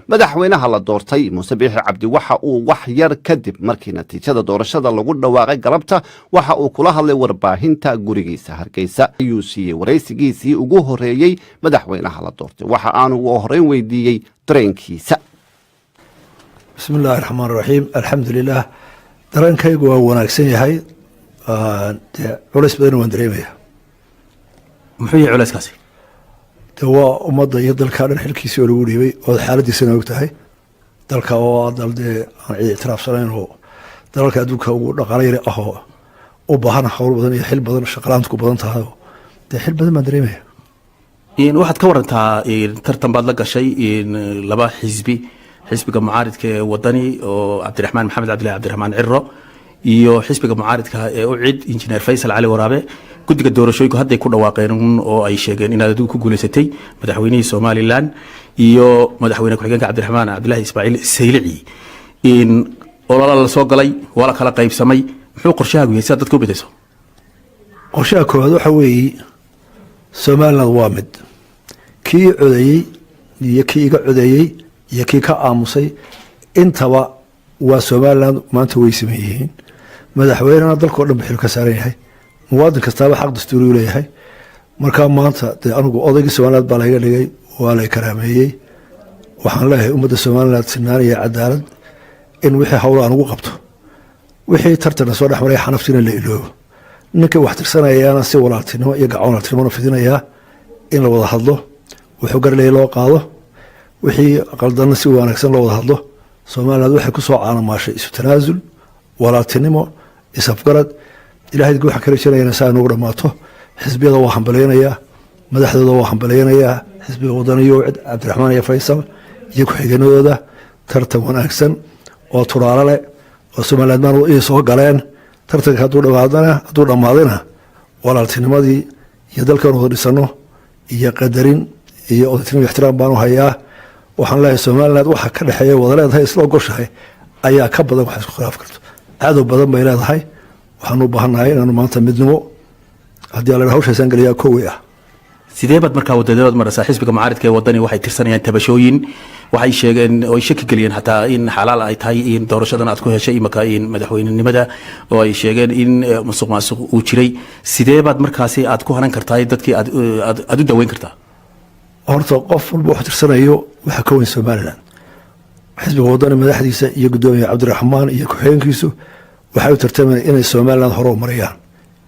madaxweynaha la doortay muuse biixi cabdi waxa uu wax yar kadib markii natiijada doorashada lagu dhawaaqay galabta waxa uu kula hadlay warbaahinta gurigiisa Hargeysa ayuu siiyey waraysigiisii ugu horeeyay madaxweynaha la doortay waxa aanu ugu horeyn weydiiyey dareenkiisa. bismillaahi raxmaani raxiim alxamdulilah dareenkaygu waa wanaagsan yahay culays badan waan dareemaya. muxuu yahay culayskaasi? waa ummadda iyo dalka dhan xilkiisii oo lagu dhiibay oo xaaladiisana og tahay dalka oo dal dee aan cid ictiraafsanayn oo dalalka adduunka ugu dhaqaale yar ah oo u baahan hawl badan iyo xil badan shaqalaantu ku badan tahay dee xil badan baan dareemaya. waxaad ka warantaa tartan baad la gashay laba xisbi xisbiga mucaaridka ee wadani oo cabdiraxmaan maxamed cabdilaahi cabdiraxmaan ciro iyo xisbiga mucaaridka ee u cid injineer faysal cali waraabe guddiga doorashooyinku hadday ku dhawaaqeen oo ay sheegeen inaad adigu ku guulaysatay madaxweynihii somalilan iyo madaxweyne ku-xigeenka cabdiraxmaan cabdilaahi ismaaciil saylici olala la soo galay waa la kala qaybsamay muxuu qorshahaagu yahay sidaad dadka u bidayso? qorshaha koowaad waxa weeye somaliland waa mid kii codeeyey iyo kii iga codeeyey iyo kii ka aamusay intaba waa somaliland maanta way siman yihiin madaxweynena dalkao dhan bixil ka saaran yahay muwaadin kastaaba xaq dastuuri u leeyahay markaa maanta dee anigu odaygii somaliland baa layga dhigay waa lay karaameeyey waxaan leeyahay ummadda somaliland sinaan iyo cadaalad in wixii hawlo aan ugu qabto wixii tartana soo dhex maray xanaftiina la iloobo ninkii wax tirsanayaana si walaaltinimo iyo gacoonaltinimona fidinayaa in la wada hadlo wuxuu garleeyay loo qaado wixii qaldanna si wanaagsan loo wada hadlo somaliland waxay ku soo caalamaashay isu tanaasul walaaltinimo isafgarad ilaahay waxaan kala jirayna saa inoogu dhammaato xisbiyada waa hambaleynayaa madaxdooda waa hambaleynayaa xisbiga wadaniyo cabdiraxmaan iyo faysal iyo ku-xigeenadooda tartan wanaagsan oo turaalo leh oo somaliland maan ii soo galeen tartanka hadduu dhammaadina walaaltinimadii iyo dalkan wada dhisano iyo qadarin iyo odatinimo ixtiraam baanu hayaa waxaan leeyahay somaliland waxa ka dhexeeya wada leedahay isla ogoshahay ayaa ka badan wax isku khilaaf karto cadow badan bay leedahay waxaan u baahannahay inaanu maanta midnimo haddii alla hawshaasaan geliyaa kowey ah. sidee baad markaa wadadeed maraysaa xisbiga mucaaridka ee wadani waxay tirsanayaan tabashooyin waxay sheegeen oo ay shaki geliyeen xataa in xalaal ay tahay in doorashadan aad ku heshay imaka madaxweynenimada oo ay sheegeen in musuq maasuq uu jiray sidee baad markaasi aad ku hanan kartaa dadkii aad u daweyn kartaa? horta qof walba wax tirsanayo waxa ka weyn somaliland xisbiga wadani madaxdiisa iyo gudoomiye cabdiraxmaan iyo ku-xigeenkiisu waxay u tartamayeen inay somaliland hore u mariyaan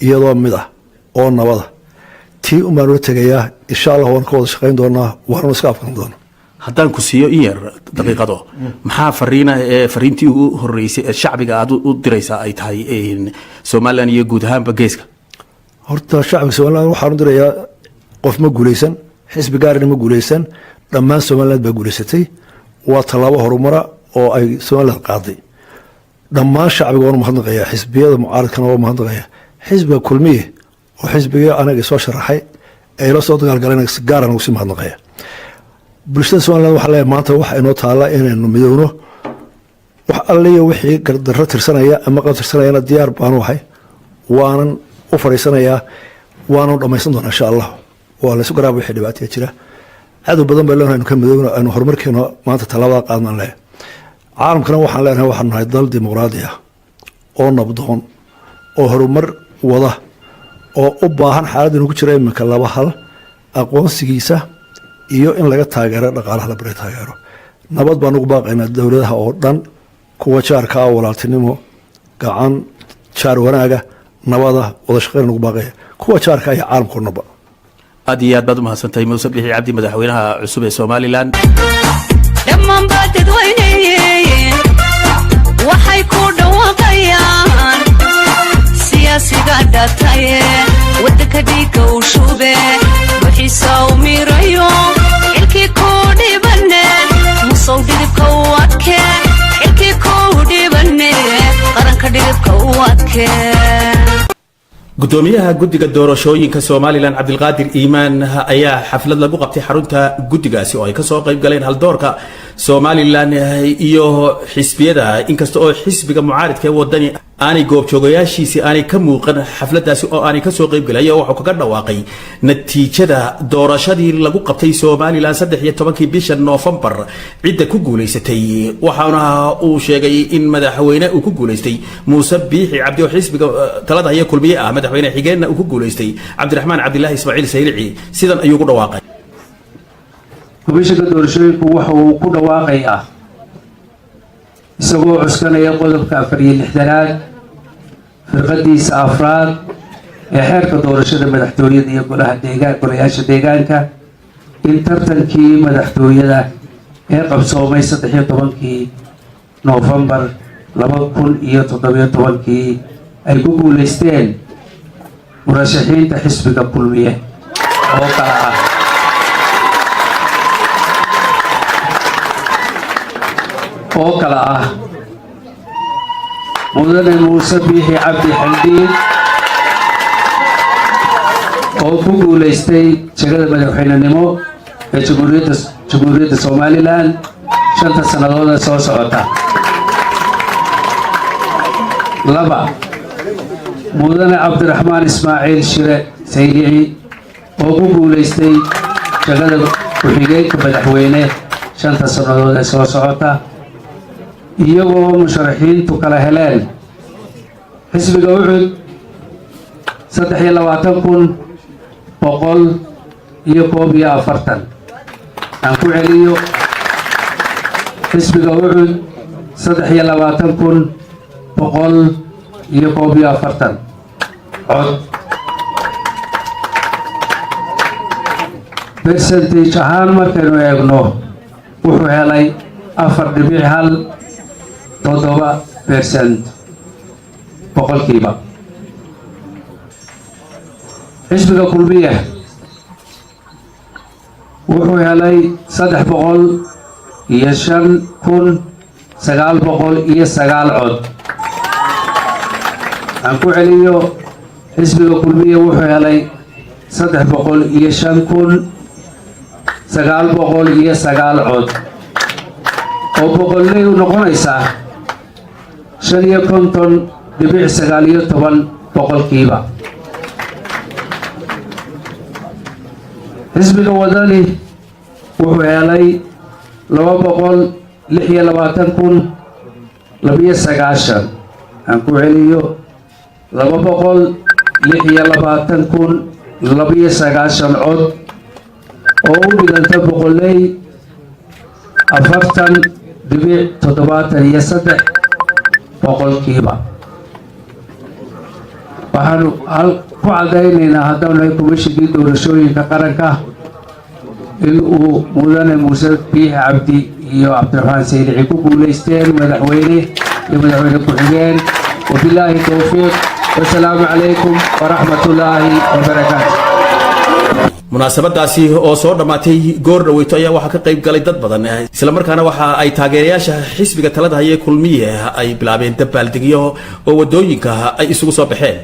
iyadoo mid ah oo nabada tii umaan ula tegayaa insha allah waan ka wada shaqayn doonaa waanu iska afkan doonaa. haddaan ku siiyo in yar daqiiqado maxaa fariintii ugu horeysay ee shacbiga aad u diraysaa ay tahay somaliland iyo guud ahaanba geeska? horta shacbiga somaliland waxaan u dirayaa qof ma guulaysan xisbi gaarina ma guulaysan dhammaan somaliland baa guulaysatay waa tallaabo horumara oo ay somaliland qaaday dhammaan shacbiga waanu mahadnaqayaa xisbiyada mucaaradkana waa mahadnaqaya xisbiga kulmiye oo xisbigii anaga soo sharaxay ee la soo dagaalgalayna si gaar ah ugu sii mahadnaqaya bulshada somaliland waxaa leeyahay maanta waxa inoo taala inaynu midowno wax alliya wixii gardarro tirsanaya ama qab tirsanayana diyaar baanu ahay waanan u fadhiisanayaa waanu dhammaysan doonaa insha allah waa laysu garaab wixii dhibaataya jira cadow badan baa leenahay aynu ka midowno aynu horumarkeena maanta tallaabada qaadnan leh caalamkana waxaan leenahay waxaanu nahay dal dimuqraadi ah oo nabdoon oo horumar wada oo u baahan xaaladda inu ku jira iminka laba hal aqoonsigiisa iyo in laga taageero dhaqaalaha la bari taageero nabad baan ugu baaqaynaa dowladaha oo dhan kuwa jaarka ah walaaltinimo gacan jaar wanaaga nabada wada shaqayn ugu baaqaya kuwa jaarka iyo caalamkao dhanba. aad iyo aad baad u mahadsantahay muuse biixi cabdi madaxweynaha cusub ee somaliland. dhammaan baa dadweyneeyeen waxay ku dhawaaqayaan siyaasiga dhataye wadanka dhiigga u shube wixiisa u mirayo xilkii ku dhibane musow dhidibka u adke xilkii ku dhibane qaranka dhidibka u adke. gudoomiyaha guddiga doorashooyinka somalilan cabdilqaadir iimaan ayaa xaflad lagu qabtay xarunta guddigaasi oo ay kasoo qayb galeen haldoorka somalilan iyo xisbiyada inkasta oo xisbiga mucaaridka ee wadani aanay goobjoogayaashiisii aanay ka muuqan xafladaasi oo aanay ka soo qayb galay oo wuxuu kaga dhawaaqay natiijada doorashadii lagu qabtay Soomaaliland 13 bisha November cidda ku guuleysatay waxaana uu sheegay in madaxweyne uu ku guuleystay Muuse Biixi Cabdi oo xisbiga talada haya kulmiye ah madaxweyne xigeenna uu ku guuleystay Cabdiraxmaan Cabdilaahi Ismaaciil Saylici sidan ayuu ku dhawaaqay komishanka doorashooyinku waxa uu ku dhawaaqayaa isagoo cuskanaya qodobka 4-6aad firqadiisa afraad ee xeerka doorashada madaxtooyada iyo golayaasha deegaanka in tartankii madaxtooyada ee qabsoomay 13 November 2017 ay ku guuleysteen murashaxiinta xisbiga kulmiye oo kala ah mudane Muuse Biixi Cabdi Xildiin oo ku guuleystay jagada madaxweynenimo ee Jamhuuriyadda Soomaaliland 5 sannadood soo socota. 2 mudane Cabdiraxmaan Ismaaciil Shire Saylici oo ku guuleystay jagada ku-xigeenka madaxweyne 5 sannadood soo socota. iyagoo musharaxiintu kala heleen xisbiga ucud 23,141 aan ku celiyo xisbiga ucud 23,141 cod percentage ahaan markaynu eegno wuxuu helay 4.7% boqolkiiba. xisbiga kulmiye wuxuu helay 305,909 cod. aan ku celiyo xisbiga kulmiye wuxuu helay 305,909 cod oo boqolay u noqonaysaa 55.19 boqolkiiba. xisbiga wadani wuxuu helay 226,029 aan ku celiyo 226,029 cod oo u dhiganta boqolay 40.73 boqolkiiba. waxaanu ku cadaynaynaa haddaan nahay komishinkii doorashooyinka qaranka in uu mudane Muuse Biixi Cabdi iyo Cabdiraxmaan Saylici ku guuleysteen madaxweyne iyo madaxweyne ku-xigeen. wabilaahi towfiiq wasalaamu calaykum waraxmatullaahi wabarakaatu. munaasabadaasi oo soo dhamaatay goor dhaweyto ayaa waxaa ka qayb galay dad badan isla markaana waxa ay taageerayaasha xisbiga talada haya kulmiye ay bilaabeen dabaaldegyo oo wadooyinka ay isugu soo baxeen.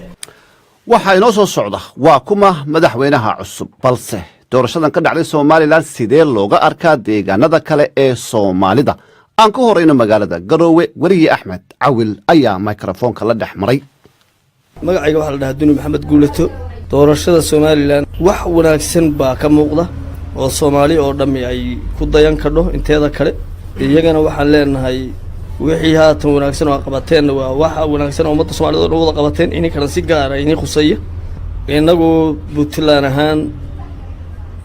waxaa inoo soo socda waa kuma madaxweynaha cusub balse doorashadan ka dhacday Soomaaliland sidee looga arkaa deegaanada kale ee Soomaalida. aan ku horeyno magaalada Garoowe wariye Axmed Cawil ayaa mikrofoonka la dhex maray. magacayga waxa la dhahaa Duni Maxamed Guulato. doorashada Soomaaliland wax wanaagsan baa ka muuqda oo Soomaali oo dhammi ay ku dayan kadho inteeda kale. iyagana waxaan leenahay wixii haatan wanaagsan oo qabateen waa wax wanaagsan oo ummadda Soomaaliyeed oo wada qabateen in kala si gaar ah in khusaya. inagu Puntland ahaan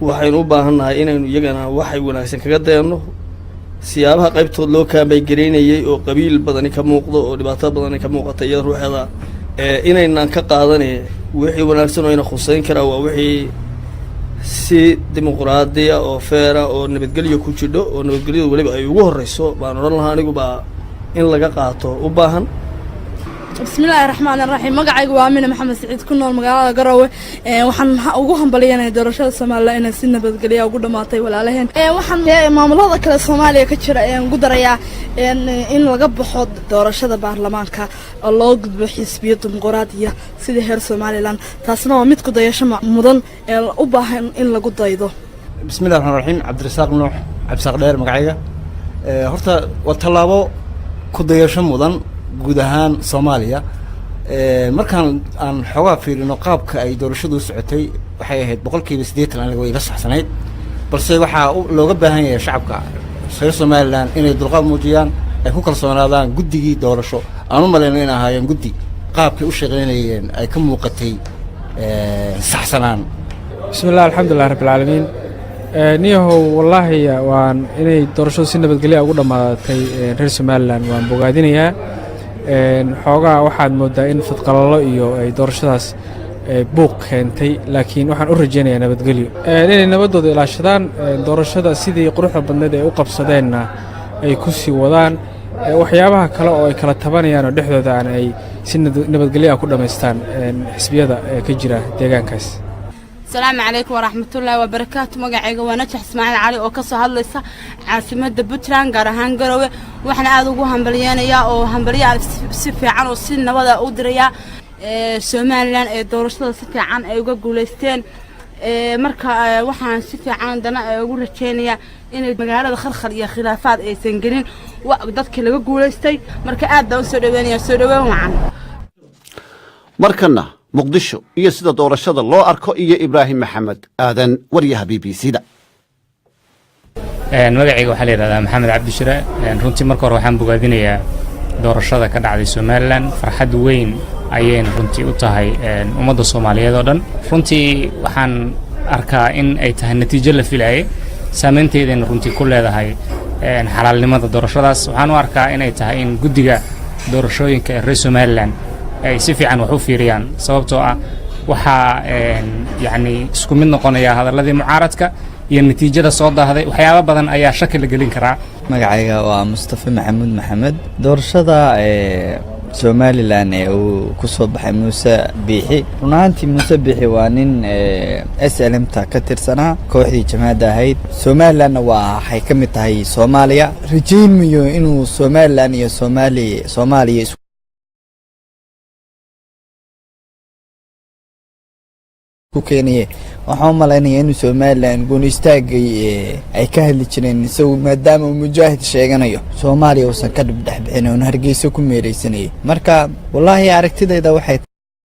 waxaynu u baahannahay inaynu iyagana waxay wanaagsan kaga dayano siyaabaha qaybtood loo kaambay gareynayay oo qabiil badani ka muuqdo oo dhibaato badani ka muuqata iyada ruuxeeda inaynan ka qaadanay wixii wanaagsan oo ina khuseyn kara waa wixii si dimuqraadiya oo feera oo nabadgelyo ku jidho oo nabadgelyadu waliba ay ugu horeyso baan oran lahaa anigu baa in laga qaato u baahan. bismillaahi raxmaani raxiim. magacaygu waa Aamina Maxamed Saciid ku nool magaalada Garoowe. waxaan ugu hambalyeynaa doorashada Soomaaliland inay si nabadgelyo ugu dhamaatay walaalaheen. waxaan maamulada kale Soomaaliya ka jira ugu darayaa in laga baxo doorashada baarlamaanka oo loo gudbo xisbiyo dimuqraadiya sida heer Soomaaliland. taasna waa mid ku dayasho mudan ee u baahan in lagu daydo. bismillaahi raxmaani raxiim. Cabdirasaaq Nuux Cabsaaq dheer magacayga. horta waa tallaabo ku dayasho mudan guud ahaan Soomaaliya markaan aan xoogaa fiirino qaabka ay doorashadu socotay waxay ahayd 80% aniga way la saxsanayd balse waxaa looga baahan yahay shacabka reer Soomaaliland inay dulqaad muujiyaan ay ku kalsoonaadaan guddigii doorasho aan u maleynay in ahaayeen guddi qaabkay u shaqeynayeen ay ka muuqatay saxsanaan bismillaah alxamdulillaah rabbil caalamiin niyahow wallaahi waan inay doorashadu si nabadgelyo ugu dhammaatay reer Soomaaliland waan bogaadinayaa xoogaa waxaad moodaa in fadqalalo iyo ay doorashadaas buuq keentay laakiin waxaan u rajaynayaa nabadgelyo inay nabadooda ilaashadaan doorashada sidii quruxda badneed ay u qabsadeenna ay ku sii wadaan waxyaabaha kale oo ay kala tabanayaan oo dhexdooda aan ay si nabadgelyo ku dhameystaan xisbiyada ka jira deegaankaas. السلام عليكم ورحمة الله وبركاته مقعيقة ونجح اسماعيل علي وكسو هادليسا عاصمة بوتلان قارهان قروي وحنا آذوقو هنبليان يا أو هنبليان سفي عن وصلنا ودا أودريا سوماليان دورشتا سفي عن أيوغا قوليستين marka waxaan si fiican dana ugu rajeynayaa in magaalada khalkhal iyo khilaafaad aysan gelin dadkii laga guuleystay marka aad baan soo dhaweynaya soo dhaweyn wacan markana muqdisho iyo sida doorashada loo arko iyo Ibraahim Maxamed aadan wariyaha BBC-da magacayga waxa la yiraahdaa Maxamed Cabdi Shire runtii marka hore waxaan bogaadinayaa doorashada ka dhacday Soomaaliland farxad weyn ayeen runtii u tahay ummadda Soomaaliyeed oo dhan runtii waxaan arkaa in ay tahay natiijo la filayay saameynteedana runtii ku leedahay xalaalnimada doorashadaas waxaan u arkaa in ay tahay in guddiga doorashooyinka ee reer Soomaaliland ay si fiican wax u fiiriyaan sababtoo ah waxa yani isku mid noqonaya hadaladii mucaaradka iyo natiijada soo daahday waxyaabo badan ayaa shaki la gelin karaa magacayga waa Mustafa Maxamuud Maxamed doorashada Somaliland uu ku soo baxay Muuse Biixi runaantii Muuse Biixi waa nin SLM-ta ka tirsanaa kooxdii jamaacada ahayd Somaliland waxay ka mid tahay Soomaaliya rajaynayo inuu Somaliland iyo Soomaaliya ku keenay waxaan malaynayaa in Somaliland goon istaagay ay ka hadli jireen isagoo maadaama uu mujaahid sheeganayo Soomaaliya uusan ka dhibdhaxbixin oo Hargeysa ku meereysanay marka wallahi aragtidayda waxay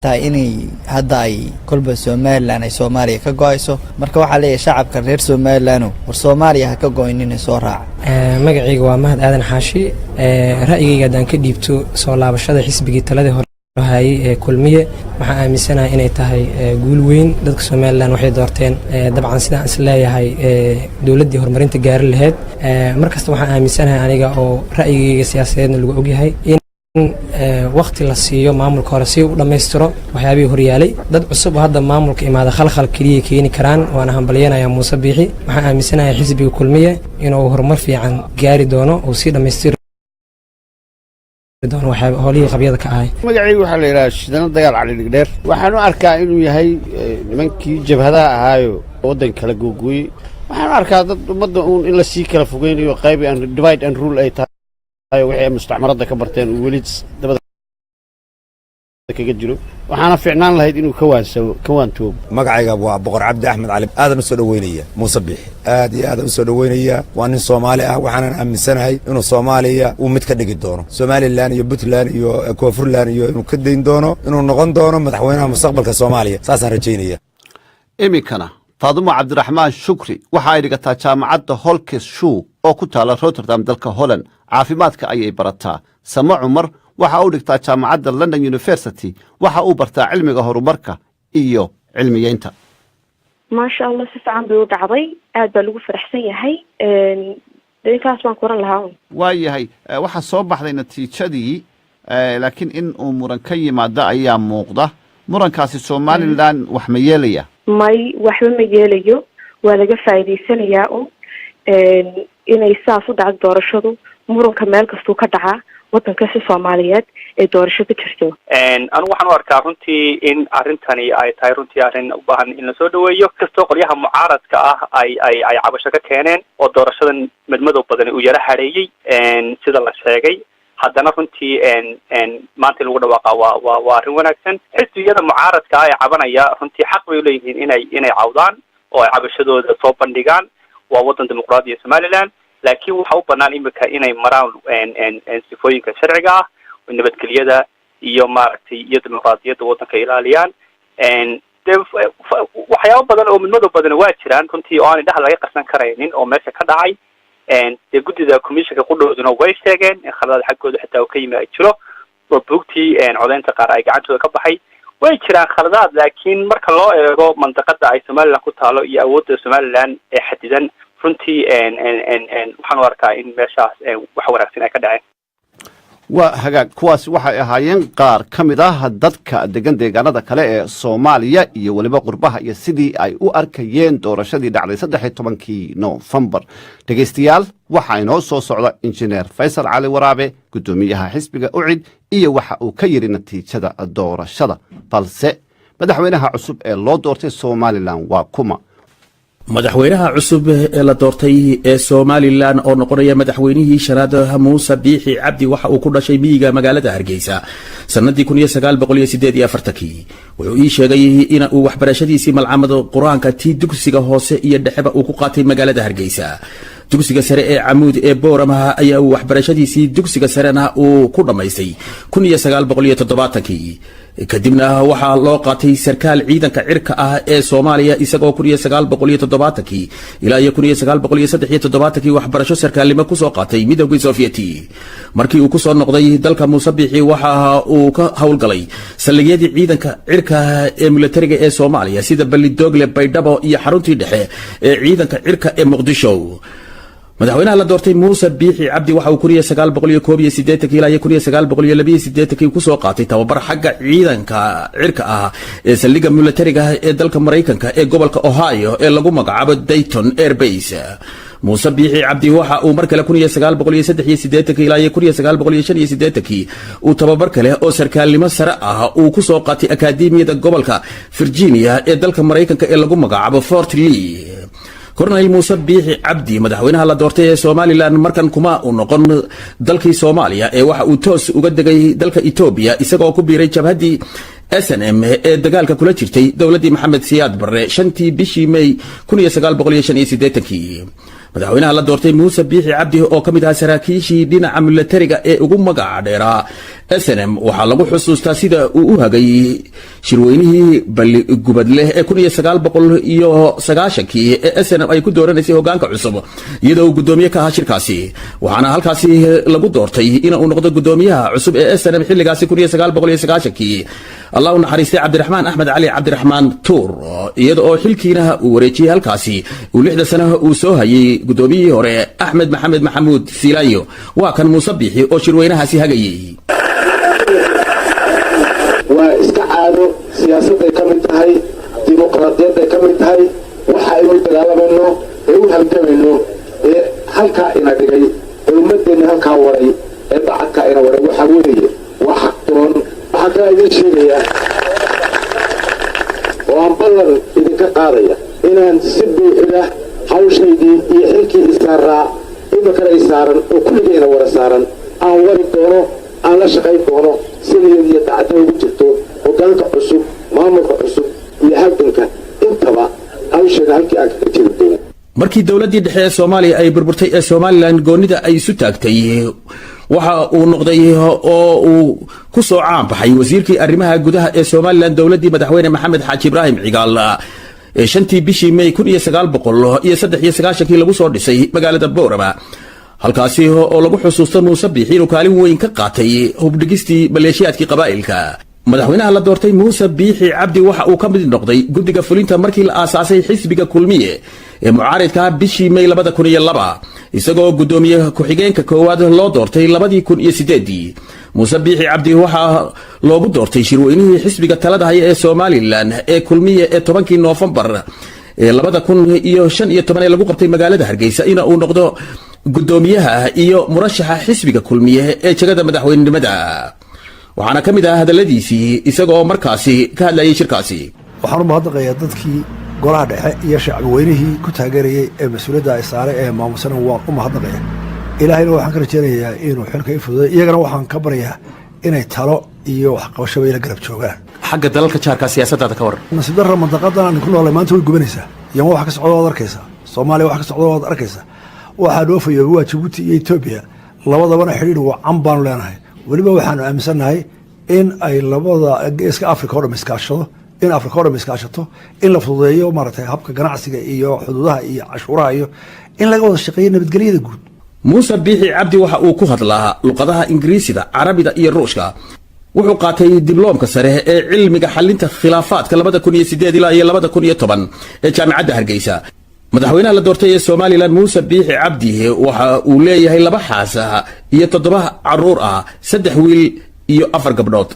tahay inay hadda ay kolba Somaliland ay Soomaaliya ka go'ayso marka waxa leeyahay shacabka reer Somaliland war Soomaaliya ha ka go'inin soo raac magacayga waa Mahad Aadan Xaashi ra'yigayga hadaan ka dhiibto soo laabashada xisbigii talada هاي كلمية مع أمسنا إني تهاي جولوين دك سومالان واحد دارتين طبعا سيدا أسلاي هاي دولتي هرمرين تجار الهاد مركز طبعا أمسنا أنا أو رأي سياسي اللي جوجي هاي إن وقت للسيو معمول كارسي ولما يسترى وحيابي هريالي ضد عصب هذا معمول كإما دخل خل كليه كيني كران وأنا هم بلينا يا موسى بيحي مع أمسنا حزبي كلمية إنه هرمر في عن جاري دونه وسيدا مستر دون waxay hawlihi qabyada ka ahay magacaygu waxa la yiraahdaa shidana dagaal cali dhigdheer waxaan u arkaa inuu yahay nimankii jabhadaha ahaayo wadanka kala googooyay waxaan u arkaa dad ummadda in la sii kala fogeynayo qayb aan divide and rule ay tahay wixii mustacmarada ka barteen oo weli dabada kaga jiro waxaana fiicnaan lahayd inuu ka waantoobo magacayga waa Boqor Cabdi Axmed Cali aadan soo dhaweynaya Muuse Biixi aad iyo aad soo dhaweynaya waa nin Soomaali ah waxaan aaminsanahay inuu Soomaaliya uu mid ka dhigi doono Somaliland iyo Puntland iyo Koonfurland iyo inuu ka deyn doono inuu noqon doono madaxweynaha mustaqbalka Soomaaliya saasaan rajaynaya imikana Faadumo Cabdiraxmaan Shukri waxa ay dhigataa jaamacadda Holkes Shoe oo ku taala Rotterdam dalka Holland caafimaadka ayay barataa Sama Cumar waxa uu dhigtaa jaamacadda London University waxa uu bartaa cilmiga horumarka iyo cilmiyeynta ما شاء الله سفعان بيوضع عضي aad baa lagu faraxsan yahay deegaas waan kuran lahaa waayahay waxa soo baxday natiijadii laakiin in uu muran ka yimaado ayaa muuqda murankaasi Somaliland wax ma yeelaya may waxba ma yeelayo waa laga faa'iideysanayaa inay saas u dhacdo doorashadu muranka meel kastuu ka dhacaa wadanka Soomaaliyeed ee doorasho ka jirto anu waxaan u arkaa runtii in arintani ay tahay runtii arin u baahan in la soo dhaweeyo kastoo qolyaha mucaaradka ah ay cabasho ka keeneen oo doorashadan madmadow badan uu yara hareeyay sida la sheegay haddana runtii maanta lagu dhawaaqa waa arrin wanaagsan xisbiyada mucaaradka ah ee cabanaya runtii xaq bay u leeyihiin inay cawdaan oo ay cabashadooda soo bandhigaan waa wadan dimuqraadiya Somaliland laakiin waxa u banaan imika inay maraan sifooyinka sharciga ah nabadgelyada iyo maaragtay iyo dimuqraadiyadda waddanka ilaaliyaan dee waxyaabo badan oo midmado badan waa jiraan runtii oo aan indhaha laga qarsan karaynin oo meesha ka dhacay dee guddida commissionka qudhooduna way sheegeen in khaladaad xaggooda xitaa uu ka yimi ay jiro oo buugtii codeynta qaar ay gacantooda ka baxay way jiraan khaladaad laakiin marka loo eego mandaqada ay somaliland ku taalo iyo awoodda somaliland ee xadidan runtii waxaan u arkaa in meeshaas wax wanaagsan ay ka dhaceen waa hagaag kuwaasi waxay ahaayeen qaar ka mid ah dadka degan deegaanada kale ee soomaaliya iyo weliba qurbaha iyo sidii ay u arkayeen doorashadii dhacday 13 Noofembar. dhegaystayaal waxaa inoo soo socda injineer Faysal Cali Waraabe gudoomiyaha xisbiga UCID iyo waxa uu ka yiri natiijada doorashada balse madaxweynaha cusub ee loo doortay Somaliland waa kuma madaxweynaha cusub ee la doortay ee Somaliland oo noqonaya madaxweynihii shanaad Muuse Biixi Cabdi waxa uu ku dhashay miyiga magaalada Hargeysa sanadii 1948 wuxuu ii sheegay in uu waxbarashadiisii malcamada Quraanka tii dugsiga hoose iyo dhexeba uu ku qaatay magaalada Hargeysa dugsiga sare ee Camuud ee Boorama ayaa uu waxbarashadiisii dugsiga sarena uu ku dhamaystay 1970 kadibna waxaa loo qaatay sarkaal ciidanka cirka ah ee Soomaaliya isagoo 1970 ilaa 1973 waxbarasho sarkaalnimo ku soo qaatay midowgii Sovieti markii uu ku soo noqday dalka Muuse Biixi waxa uu ka hawlgalay saldhigyadii ciidanka cirka ee militariga ee Soomaaliya sida Ballidogle Baydhabo iyo xaruntii dhexe ee ciidanka cirka ee Muqdisho madaxweynaha la doortay Muuse Biixi Cabdi waxa uu 1981 ilaa 1982 ku soo qaatay tababar xagga ciidanka cirka ah ee saldhigga militariga ee dalka Mareykanka ee gobolka Ohio ee lagu magacaabo Dayton Air Base Muuse Biixi Cabdi waxa uu mar kale 1983 ilaa 1985 uu tababar kale oo sarkaalnimo sare ah uu ku soo qaatay akadeemiyada gobolka Virginia ee dalka Mareykanka ee lagu magacaabo Fort Lee Colonel Muuse Biixi Cabdi madaxweynaha la doortay ee Somaliland markan kuma uu noqon dalkii Soomaaliya ee waxa uu toos uga degay dalka Ethiopia isagoo ku biiray jabhadii SNM ee dagaalka kula jirtay dawladii Maxamed Siyaad Barre 5tii bishii May 1985 madaxweynaha la doortay Muuse Biixi Cabdi oo kamid ah saraakiishii dhinaca militariga ee ugu magaca dheeraa SNM waxa lagu xusuustaa sida uu u hagay shirweynihii Balligubadle ee 1990 ee SNM ay ku dooranaysay hogaanka cusub iyadoo gudoomiye ka ahaa shirkaasi waxaana halkaasi lagu doortay in uu noqdo gudoomiyaha cusub ee SNM xilligaasi 1990 Allah naxariistay Cabdiraxmaan Axmed Cali Cabdiraxmaan Tuur iyadoo xilkiina uu wareejiyay halkaasi uu 6 sano uu soo hayay gudoomiyihii hore Axmed Maxamed Maxamuud Silaayo waa kan Muuse Biixi oo shirweynahaasi hagayay waa iska caado siyaasadda ka mid tahay dimuqraadiyadda ka mid tahay waxa aynu dagaalamayno ee u halgamayno ee halkaa ina dhigay ee ummadeenna halkaa waray ee bacadka ina waray waxa weeye waa xaq doon waxaa kala idin sheegaya oo aan ballan idinka qaadaya inaan si buuxda hawshaydii iyo xilkii isaaraa imikana isaaran oo kulligeyna wara saaran aan wari doono aan la shaqayn doono sideed iyo dacda ugu jirto hogaanka cusub maamulka cusub iyo halganka intaba hawsheeda halkii aan kaga jiri doono markii dawladii dhexe ee Soomaaliya ay burburtay ee Somaliland goonida ay isu taagtay waxa uu noqday oo uu ku soo caan baxay wasiirkii arrimaha gudaha ee Somaliland dawladii madaxweyne Maxamed Xaaji Ibraahim Cigaal 5tii bishii May 1993 lagu soo dhisay magaalada Boorama halkaasi oo lagu xusuusto Muuse Biixi inuu kaalin weyn ka qaatay hubdhigistii maleeshiyaadkii qabaa'ilka madaxweynaha la doortay Muuse Biixi Cabdi waxa uu ka mid noqday guddiga fulinta markii la aasaasay xisbiga kulmiye ee mucaaridka bishii May 2002 isagoo gudoomiye ku-xigeenka koowaad loo doortay 2008 Muuse Biixi Cabdi waxa loogu doortay shirweynihii xisbiga talada haya ee Somaliland ee kulmiye ee 10 Noofembar ee 2015 lagu qabtay magaalada Hargeysa in uu noqdo gudoomiyaha iyo murashaxa xisbiga kulmiye ee jagada madaxweynenimada waxaana ka mid ah hadaladiisii isagoo markaasi ka hadlayay shirkaasi waxaan u mahadnaqayaa dadkii golaha dhexe iyo shacbi weynihii ku taageerayay ee mas-uuliyadda ay saaray ee maamusana waan u mahadnaqaya ilaahayna waxaan ka rajaynayaa inuu xilka i fududay iyagana waxaan ka baryaa inay talo iyo waxqabashaba ila garab joogaan xagga dalalka jaarka siyaasadda ka waran nasiib darra mandaqadan aan ku noolay maanta way gubanaysaa yaman wax ka socda waad arkaysaa Soomaaliya wax ka socda waad arkaysaa waxaa dhoofayo waa Djibouti iyo Ethiopia labadabana xiriir wacan baan leenahay waliba waxaan aaminsanahay in ay labada geeska africa oo dham iskaashado in africa oo dham iskaashato in la fududeeyo maaragtay habka ganacsiga iyo xuduudaha iyo cashuuraha iyo in laga wada shaqeeyo nabadgelyada guud muuse biixi cabdi waxa uu ku hadlaa luqadaha ingiriisida carabida iyo ruushka wuxuu qaatay dibloomka sare ee cilmiga xalinta khilaafaadka 2008 ilaa 2010 ee jaamacadda Hargeysa madaxweynaha la doortay ee Soomaaliland Muuse Biixi Cabdi waxa uu leeyahay 2 xaas iyo 7 caruur ah 3 wiil iyo 4 gabdhood